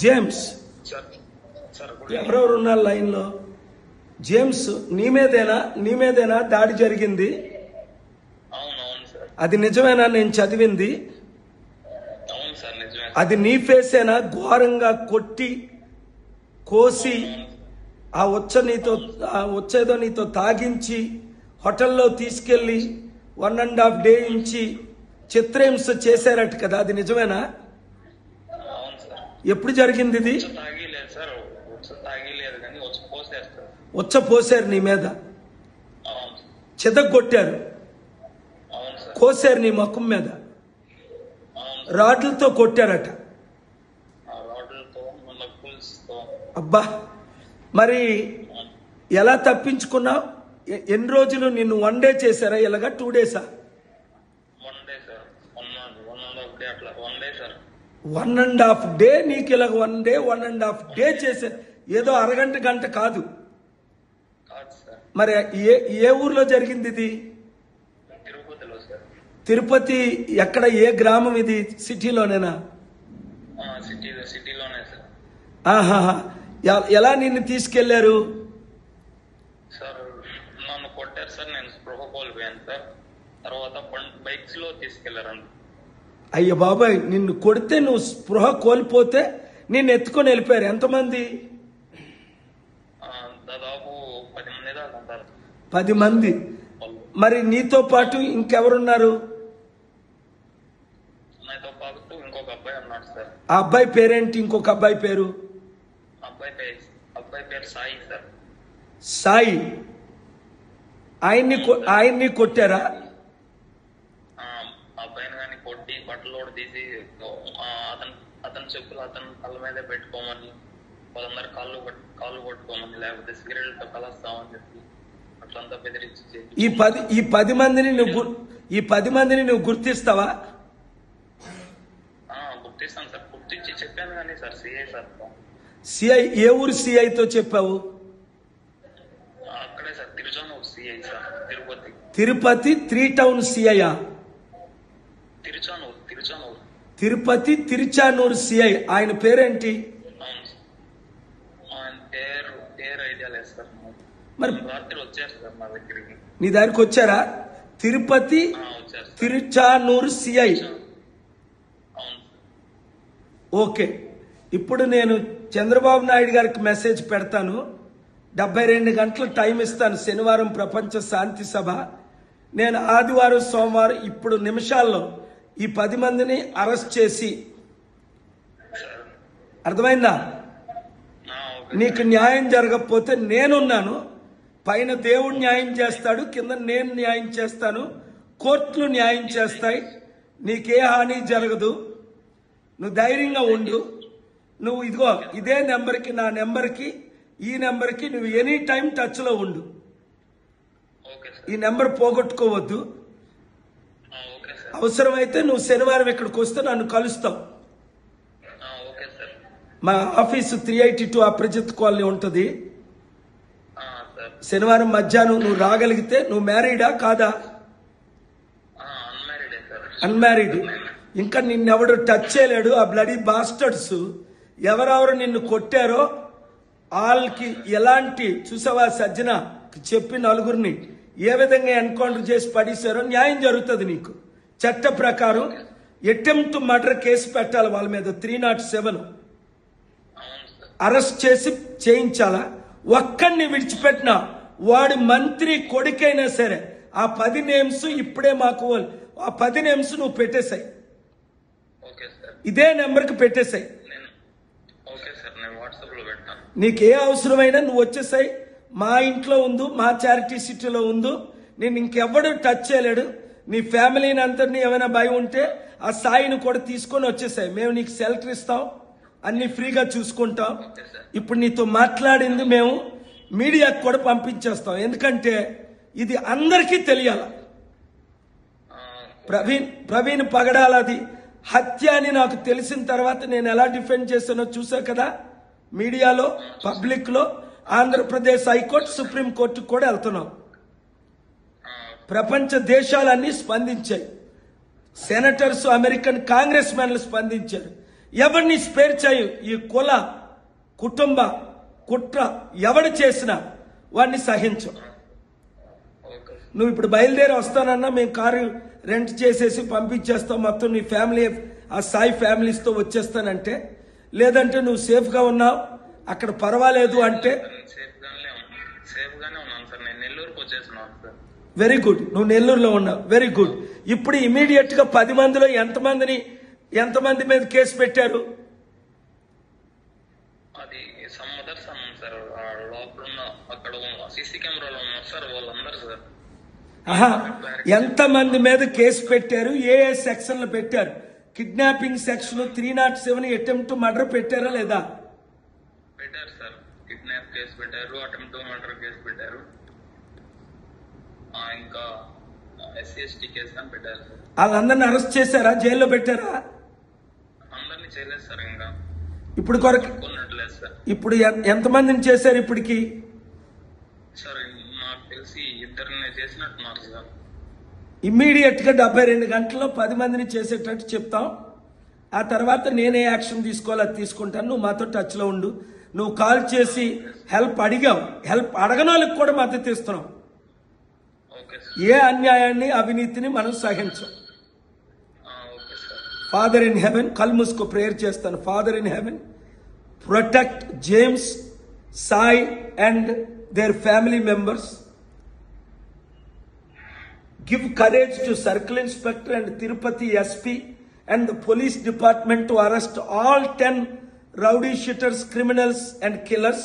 James ఎవరెవరు ఉన్నారు line లో? జేమ్స్ నీ మీదేనా దాడి జరిగింది? అది నిజమేనా? నేను చదివింది అది నీ ఫేసేనా? ఘోరంగా కొట్టి కోసి ఆ వచ్చేదో నీతో తాగించి హోటల్లో తీసుకెళ్లి 1.5 డే నుంచి చిత్రహింస చేశారట కదా, అది నిజమేనా? ఎప్పుడు జరిగింది ఇది? వచ్చ పోసారు నీ మీద, చెదగొట్టారు, కోసారు నీ ముఖం మీద, రాడ్లతో కొట్టారట. అబ్బా, మరి ఎలా తప్పించుకున్నావు? ఎన్ని రోజులు నిన్ను 1 డే చేశారా? ఇలాగా 2 డేసా? 1.5 డే నీకు ఇలాగ 1 డే 1.5 డే చేశారు. ఏదో అరగంట గంట కాదు. మరి ఏ ఊర్లో జరిగింది ఇది? తిరుపతి. ఎక్కడ? ఏ గ్రామం ఇది? సిటీలోనేనా? ఆహాహా. ఎలా నిన్ను తీసుకెళ్లారు? సార్ నన్ను కొట్టారు సార్, నేను స్పృహ కోల్పోయాను సార్. తర్వాత బైక్స్ లో తీసుకెళ్లారు. అయ్య బాబాయ్, నిన్ను కొడితే నువ్వు స్పృహ కోల్పోతే నిన్ను ఎత్తుకొని వెళ్ళిపోయారు. ఎంతమంది? దాదాపు 10 మంది దాకా ఉంటారు. 10 మంది. మరి నీతో పాటు ఇంకెవరున్నారు? నాతో పాటు ఇంకొక అబ్బాయి ఉన్నాడు సార్. ఆ అబ్బాయి పేరేంటి? ఇంకొక అబ్బాయి పేరు? అబ్బాయి పేరు సాయి సార్. సాయి. ఆయన్ని కొట్టారా? అబ్బాయిని కానీ కొట్టి బట్టలు తీసి అతని చెప్పులు అతని కళ్ళ మీదే పెట్టుకోమని, వాళ్ళందరూ కాళ్ళు కొట్టుకోమని, లేకపోతే సిగరెట్లతో కలుస్తామని చెప్పి అట్లంతా బెదిరించి ఈ 10 మందిని నువ్వు గుర్తిస్తావా? గుర్తిస్తాను సార్. గుర్తించి చెప్పాను కానీ సార్, సిఐ సార్. సిఐ ఏ ఊరు సిఐతో చెప్పావు? అక్కడే sir, Tiruchanur CI sir, Tirupati. Tirupati 3 town సిఐయా? తిరుపతి తిరుచానూరు సిఐ. ఆయన పేరేంటి? పేరు ఐడియా లేదు సార్. మరి రాత్రి వచ్చారు సార్ మా దగ్గరికి. నీ దగ్గరికి వచ్చారా? తిరుపతి తిరుచానూరు సిఐ. ఓకే. ఇప్పుడు నేను చంద్రబాబు నాయుడు గారికి మెసేజ్ పెడతాను. 72 గంటలు టైం ఇస్తాను. శనివారం ప్రపంచ శాంతి సభ. నేను ఆదివారం సోమవారం ఇప్పుడు నిమిషాల్లో ఈ 10 మందిని అరెస్ట్ చేసి, అర్థమైందా? నీకు న్యాయం జరగకపోతే నేనున్నాను. పైన దేవుడు న్యాయం చేస్తాడు, కింద నేను న్యాయం చేస్తాను, కోర్టులు న్యాయం చేస్తాయి. నీకే హాని జరగదు. నువ్వు ధైర్యంగా ఉండు. నువ్వు ఇదిగో ఇదే నెంబర్కి, నా నెంబర్కి, ఈ నెంబర్కి నువ్వు ఎనీ టైం టచ్లో ఉండు. ఈ నెంబర్ పోగొట్టుకోవద్దు. అవసరమైతే నువ్వు శనివారం ఇక్కడికి వస్తే నన్ను కలుస్తావు. మా ఆఫీసు 382 అప్రజిత్ కాలనీ ఉంటుంది. శనివారం మధ్యాహ్నం నువ్వు రాగలిగితే. నువ్వు మ్యారీడా కాదా? అన్మ్యారీడ్. ఇంకా నిన్నెవడు టచ్ చేయలేడు. ఆ బ్లడీ బాస్టర్స్ ఎవరెవరు నిన్ను కొట్టారో వాళ్ళకి ఎలాంటి, చూసావా సజ్జన చెప్పి నలుగురిని ఏ విధంగా ఎన్కౌంటర్ చేసి పడేశారో న్యాయం జరుగుతుంది నీకు. చట్ట ప్రకారం అటెంప్ట్ మర్డర్ కేసు పెట్టాలి వాళ్ళ మీద. 307 అరెస్ట్ చేసి చేయించాలా? ఒక్కడిని విడిచిపెట్టినా వాడి మంత్రి కొడుకైనా సరే ఆ 10 నేమ్స్ ఇప్పుడే మాకు, ఆ 10 నేమ్స్ నువ్వు పెట్టేశాయి. ఇదే నెంబర్కి పెట్టేశాయి. నీకే అవసరమైనా నువ్వు వచ్చేసాయి. మా ఇంట్లో ఉండు, మా చారిటీ సిటీలో ఉండు. నేను ఇంకెవ్వడు టచ్ చేయలేడు. నీ ఫ్యామిలీని అందరినీ ఏమైనా భయం ఉంటే ఆ సాయిని కూడా తీసుకొని వచ్చేసాయి. మేము నీకు షెల్టర్ ఇస్తాం, అన్ని ఫ్రీగా చూసుకుంటాం. ఇప్పుడు నీతో మాట్లాడింది మేము మీడియాకు కూడా పంపించేస్తాం. ఎందుకంటే ఇది అందరికీ తెలియాల. ప్రవీణ్ పగడాలది హత్య అని నాకు తెలిసిన తర్వాత నేను ఎలా డిఫెండ్ చేశానో చూసా కదా మీడియాలో, పబ్లిక్ లో. ఆంధ్రప్రదేశ్ హైకోర్టు, సుప్రీంకోర్టు కూడా వెళ్తున్నాం. ప్రపంచ దేశాలన్నీ స్పందించాయి. సెనేటర్స్, అమెరికన్ కాంగ్రెస్ మెన్లు స్పందించారు. ఎవరిని స్పేర్ చేయు. ఈ కుల కుటుంబ కుట్ర ఎవడు చేసినా వాడిని సహించు. ఓకే నువ్వు ఇప్పుడు బయలుదేరి వస్తానన్నా మేము కారు రెంట్ చేసేసి పంపించేస్తాం, మొత్తం నీ ఫ్యామిలీ ఆ సాయి ఫ్యామిలీస్తో వచ్చేస్తానంటే, లేదంటే నువ్వు సేఫ్గా ఉన్నావు అక్కడ పర్వాలేదు అంటే సేఫ్ గానే ఉన్నాను సార్. నేను నెల్లూరుకు వచ్చేస్తున్నాను సార్. వెరీ గుడ్, నువ్వు నెల్లూరులో ఉన్నావు, వెరీ గుడ్. ఇప్పుడు ఇమీడియట్ గా 10 మందిలో ఎంతమంది మీద కేసు పెట్టారు? అది సమ్ అదర్స్ అన్నాను సార్. లోపల ఉన్న అక్కడ సీసీ కెమెరాలో ఉన్నారు సార్ వాళ్ళందరూ సార్. ఆహా, ఎంతమంది మీద కేసు పెట్టారు? ఏ సెక్షన్లు పెట్టారు? కిడ్నాపింగ్ సెక్షన్ 307 అటెంప్ట్ మర్డర్ పెట్టారా లేదా? పెట్టారు సార్. కిడ్నాప్ కేసు పెట్టారు, అటెంప్ట్ మర్డర్ కేసు పెట్టారు, ఇంకా SC/ST కేసు అని పెట్టారు సార్. వాళ్ళందరిని అరెస్ట్ చేశారా? జైల్లో పెట్టారా? అందరినీ చేయలేదు సార్. ఇంకా ఇప్పుడు కొరకు కొన్నట్లేదు సార్. ఇప్పుడు ఎంతమందిని చేశారు ఇప్పటికి? సార్ నాకు తెలిసి ఇద్దరిని చేసినట్టున్నారు సార్. ఇమ్మీడియట్ గా 72 గంటల్లో 10 మందిని చేసేటట్టు చెప్తాం. ఆ తర్వాత నేనే యాక్షన్ తీసుకోవాలి అది తీసుకుంటాను. నువ్వు మాతో టచ్ లో ఉండు. నువ్వు కాల్ చేసి హెల్ప్ అడిగావు, హెల్ప్ అడగని వాళ్ళకి కూడా మద్దతు ఇస్తున్నావు. Okay sir. ఏ అన్యాయాన్ని అవినీతిని మనం సహించం. Okay sir. Father in heaven, కళ్ళు మూసుకో, ప్రేయర్ చేస్తాను. Father in heaven, protect James, Sai and their family members. Give courage to Circle Inspector and Tirupati SP and the police department to arrest all 10 rowdy shooters, criminals and killers.